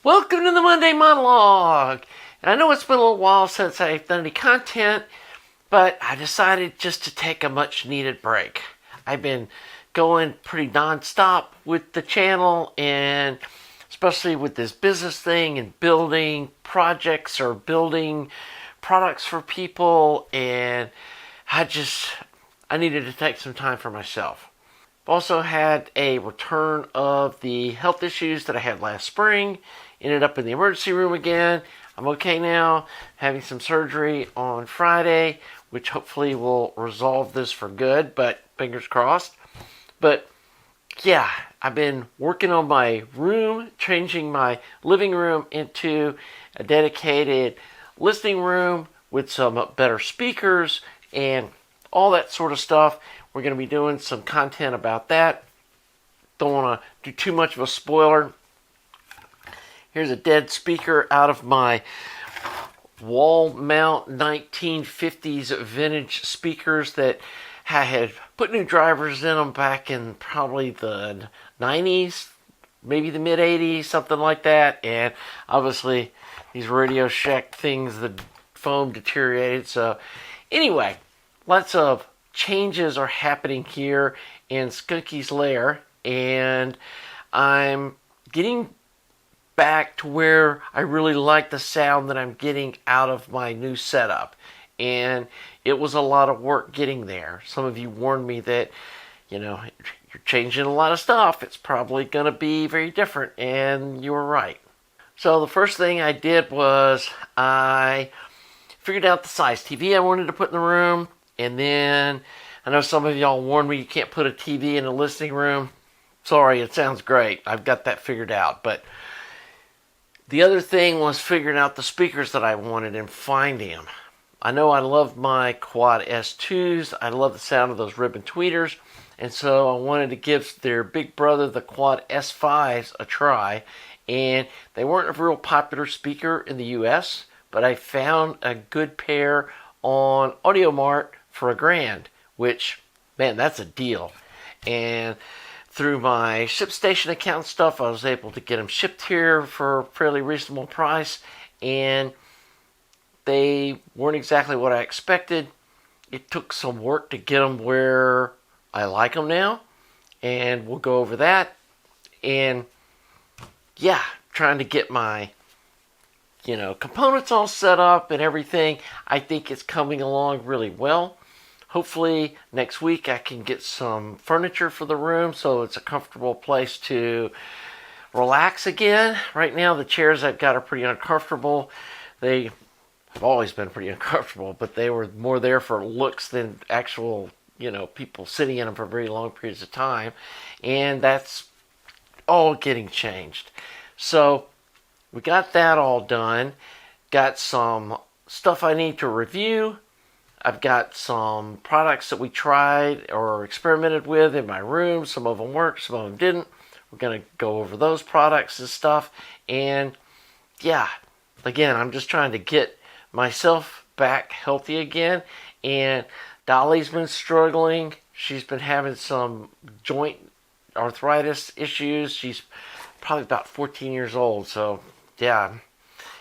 Welcome to the Monday Monologue. And I know it's been a little while since I've done any content, but I decided just to take a much needed break. I've been going pretty nonstop with the channel, and especially with this business thing and building projects or building products for people, and I needed to take some time for myself. I've also had a return of the health issues that I had last spring. Ended up in the emergency room again. I'm okay now, having some surgery on Friday, which hopefully will resolve this for good, but fingers crossed. But yeah, I've been working on my room, changing my living room into a dedicated listening room with some better speakers and all that sort of stuff. We're going to be doing some content about that. Don't want to do too much of a spoiler. Here's a dead speaker out of my wall mount 1950s vintage speakers that I had put new drivers in them back in probably the 90s, maybe the mid 80s, something like that. And obviously these Radio Shack things, the foam deteriorated. So anyway, lots of changes are happening here in Skunky's lair, and I'm getting back to where I really like the sound that I'm getting out of my new setup. And it was a lot of work getting there. Some of you warned me that, you're changing a lot of stuff. It's probably going to be very different. And you were right. So the first thing I did was I figured out the size TV I wanted to put in the room. And then I know some of y'all warned me you can't put a TV in a listening room. Sorry, it sounds great. I've got that figured out. But the other thing was figuring out the speakers that I wanted and finding them. I know I love my Quad S2s. I love the sound of those ribbon tweeters. And so I wanted to give their big brother, the Quad S5s, a try. And they weren't a real popular speaker in the US, but I found a good pair on Audio Mart for $1,000, which, man, that's a deal. And through my ShipStation account stuff, I was able to get them shipped here for a fairly reasonable price, and they weren't exactly what I expected. It took some work to get them where I like them now, and we'll go over that. And yeah, trying to get my components all set up and everything. I think it's coming along really well. Hopefully next week I can get some furniture for the room so it's a comfortable place to relax again. Right now the chairs I've got are pretty uncomfortable. They have always been pretty uncomfortable, but they were more there for looks than actual, people sitting in them for very long periods of time. And that's all getting changed. So we got that all done. Got some stuff I need to review. I've got some products that we tried or experimented with in my room. Some of them worked, some of them didn't. We're going to go over those products and stuff. And yeah, again, I'm just trying to get myself back healthy again. And Dolly's been struggling. She's been having some joint arthritis issues. She's probably about 14 years old. So yeah,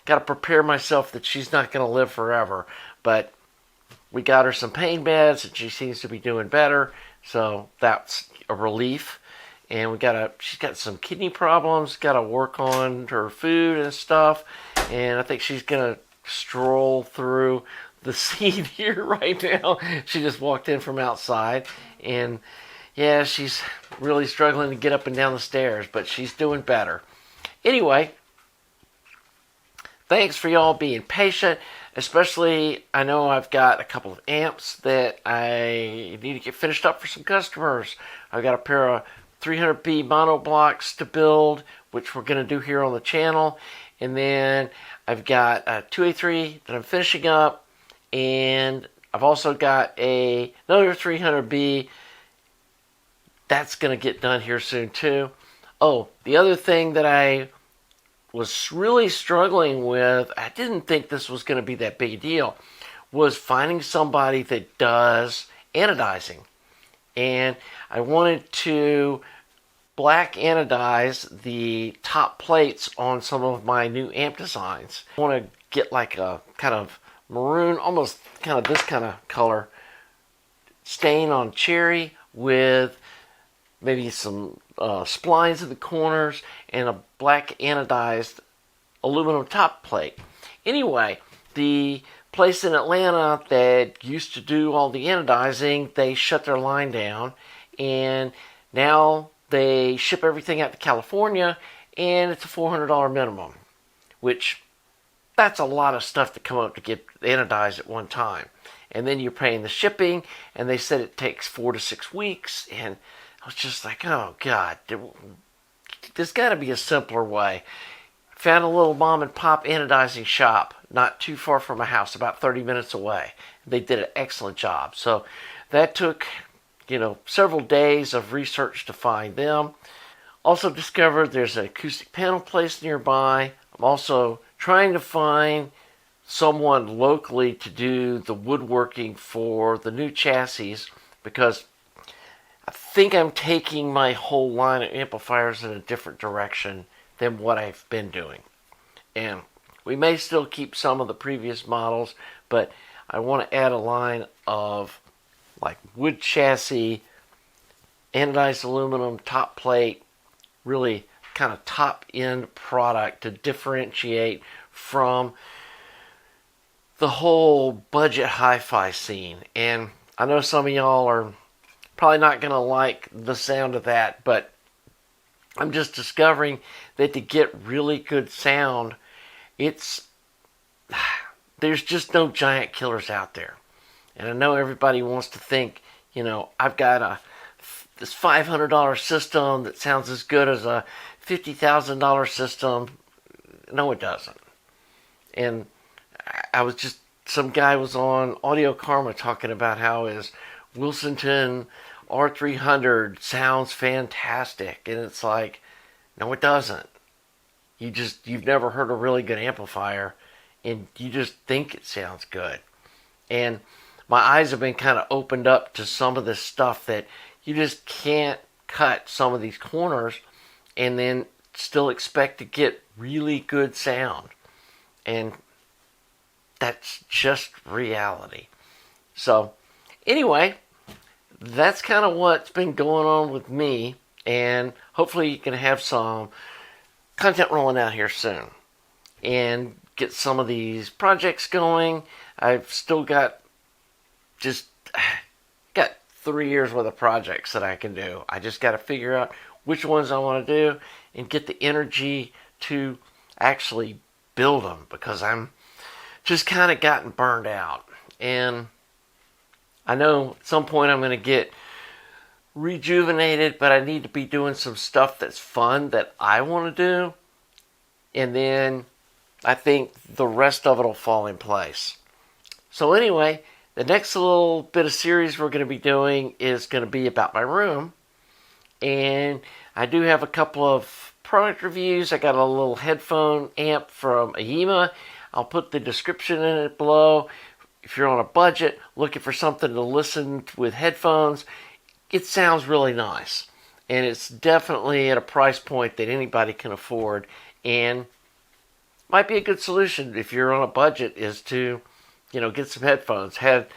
got to prepare myself that she's not going to live forever. But we got her some pain meds, and she seems to be doing better, so that's a relief. And she's got some kidney problems, got to work on her food and stuff, and I think she's going to stroll through the scene here right now. She just walked in from outside, and yeah, she's really struggling to get up and down the stairs, but she's doing better. Anyway, thanks for y'all being patient. Especially, I know I've got a couple of amps that I need to get finished up for some customers. I've got a pair of 300B mono blocks to build, which we're going to do here on the channel. And then I've got a 2A3 that I'm finishing up. And I've also got another 300B that's going to get done here soon too. Oh, the other thing that I was really struggling with, I didn't think this was going to be that big a deal, was finding somebody that does anodizing. And I wanted to black anodize the top plates on some of my new amp designs. I want to get like a kind of maroon, almost kind of this kind of color stain on cherry with maybe some splines in the corners and a black anodized aluminum top plate. Anyway, the place in Atlanta that used to do all the anodizing, they shut their line down, and now they ship everything out to California, and it's a $400 minimum, which that's a lot of stuff to come up to get anodized at one time. And then you're paying the shipping, and they said it takes 4 to 6 weeks, and I was just like, oh God, there's got to be a simpler way. Found a little mom and pop anodizing shop not too far from my house, about 30 minutes away. They did an excellent job. So that took, several days of research to find them. Also discovered there's an acoustic panel place nearby. I'm also trying to find someone locally to do the woodworking for the new chassis, because I think I'm taking my whole line of amplifiers in a different direction than what I've been doing. And we may still keep some of the previous models, but I want to add a line of like wood chassis, anodized aluminum top plate, really kind of top end product to differentiate from the whole budget hi-fi scene. And I know some of y'all are probably not going to like the sound of that, but I'm just discovering that to get really good sound, there's just no giant killers out there. And I know everybody wants to think, I've got this $500 system that sounds as good as a $50,000 system. No, it doesn't. And some guy was on Audio Karma talking about how his Wilsonton R300 sounds fantastic, and it's like, no, it doesn't. You've never heard a really good amplifier, and you just think it sounds good. And my eyes have been kind of opened up to some of this stuff that you just can't cut some of these corners and then still expect to get really good sound. And that's just reality. So, anyway, that's kind of what's been going on with me, and hopefully you can have some content rolling out here soon and get some of these projects going. I've still got 3 years worth of projects that I can do. I just got to figure out which ones I want to do and get the energy to actually build them, because I'm just kind of gotten burned out. And I know at some point I'm going to get rejuvenated, but I need to be doing some stuff that's fun that I want to do. And then I think the rest of it will fall in place. So anyway, the next little bit of series we're going to be doing is going to be about my room. And I do have a couple of product reviews. I got a little headphone amp from Ayima. I'll put the description in it below. If you're on a budget looking for something to listen with headphones, it sounds really nice. And it's definitely at a price point that anybody can afford, and might be a good solution if you're on a budget, is to, get some headphones. Had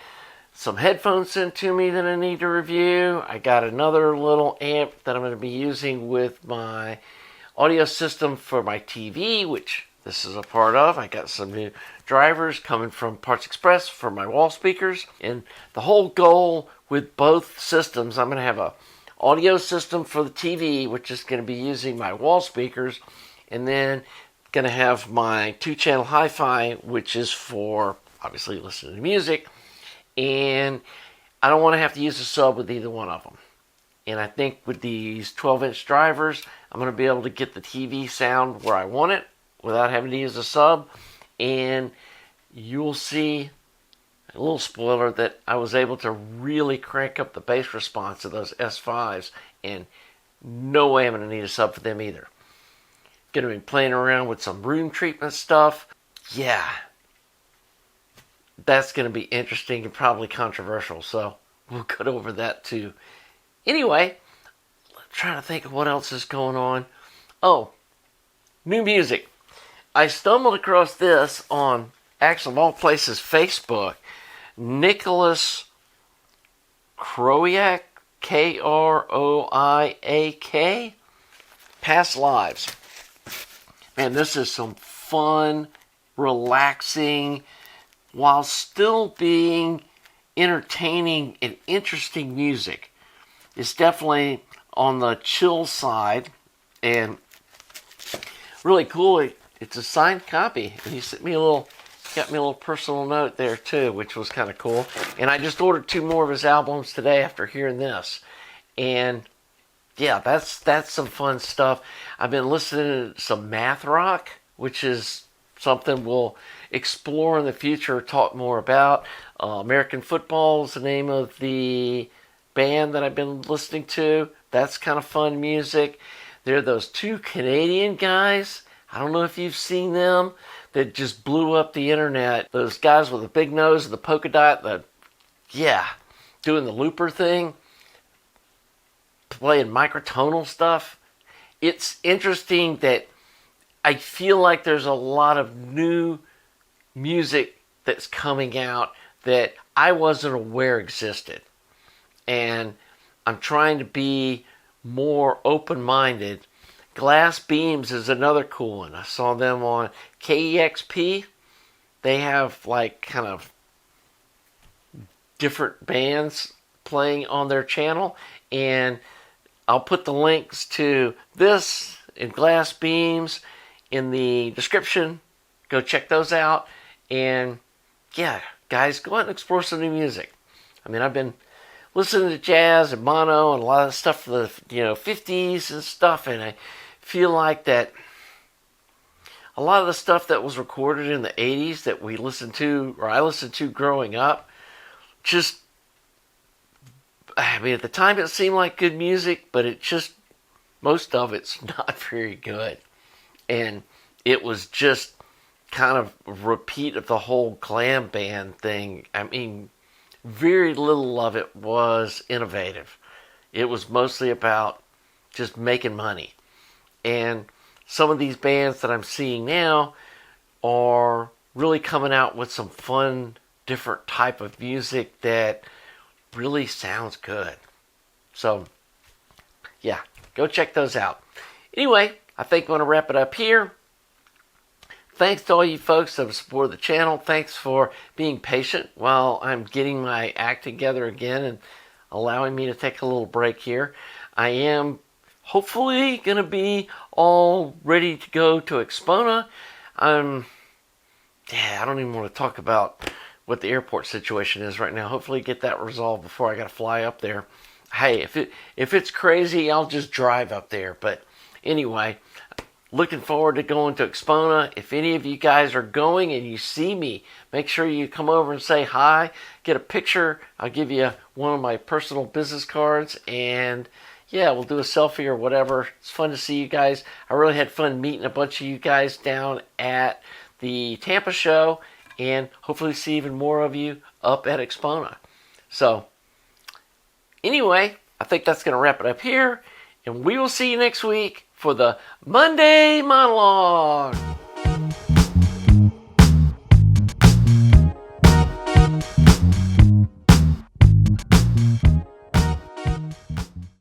some headphones sent to me that I need to review. I got another little amp that I'm going to be using with my audio system for my TV, which this is a part of. I got some new drivers coming from Parts Express for my wall speakers. And the whole goal with both systems, I'm going to have a audio system for the TV, which is going to be using my wall speakers. And then going to have my 2-channel hi-fi, which is for obviously listening to music. And I don't want to have to use a sub with either one of them. And I think with these 12-inch drivers, I'm going to be able to get the TV sound where I want it without having to use a sub. And you'll see, a little spoiler, that I was able to really crank up the bass response of those S5s. And no way I'm going to need a sub for them either. Going to be playing around with some room treatment stuff. Yeah. That's going to be interesting and probably controversial. So we'll go over that too. Anyway, trying to think of what else is going on. Oh, new music. I stumbled across this on, actually, of all places, Facebook. Nicholas Kroiak, Kroiak, Past Lives. Man, this is some fun, relaxing, while still being entertaining and interesting music. It's definitely on the chill side and really cool. It's a signed copy, and he got me a little personal note there too, which was kind of cool. And I just ordered 2 more of his albums today after hearing this, and yeah, that's some fun stuff. I've been listening to some math rock, which is something we'll explore in the future, talk more about. American Football is the name of the band that I've been listening to. That's kind of fun music. There are those 2 Canadian guys. I don't know if you've seen them, that just blew up the internet. Those guys with the big nose and the polka dot, doing the looper thing, playing microtonal stuff. It's interesting that I feel like there's a lot of new music that's coming out that I wasn't aware existed. And I'm trying to be more open-minded. Glass Beams is another cool one. I saw them on KEXP. They have like kind of different bands playing on their channel, and I'll put the links to this and Glass Beams in the description. Go check those out. And yeah, guys, go out and explore some new music. I mean, I've been listening to jazz and mono and a lot of stuff from the 50s and stuff, and I feel like that a lot of the stuff that was recorded in the 80s that we listened to, or I listened to growing up, just, I mean, at the time it seemed like good music, but it just, most of it's not very good. And it was just kind of a repeat of the whole glam band thing. I mean, very little of it was innovative. It was mostly about just making money. And some of these bands that I'm seeing now are really coming out with some fun, different type of music that really sounds good. So, yeah, go check those out. Anyway, I think I'm going to wrap it up here. Thanks to all you folks that have supported the channel. Thanks for being patient while I'm getting my act together again and allowing me to take a little break here. I am hopefully going to be all ready to go to Expona. I don't even want to talk about what the airport situation is right now. Hopefully get that resolved before I got to fly up there. Hey, if it's crazy, I'll just drive up there. But anyway, looking forward to going to Expona. If any of you guys are going and you see me, make sure you come over and say hi, get a picture. I'll give you one of my personal business cards, and yeah, we'll do a selfie or whatever. It's fun to see you guys. I really had fun meeting a bunch of you guys down at the Tampa show, and hopefully see even more of you up at Expona. So, anyway, I think that's going to wrap it up here, and we will see you next week for the Monday Monologue.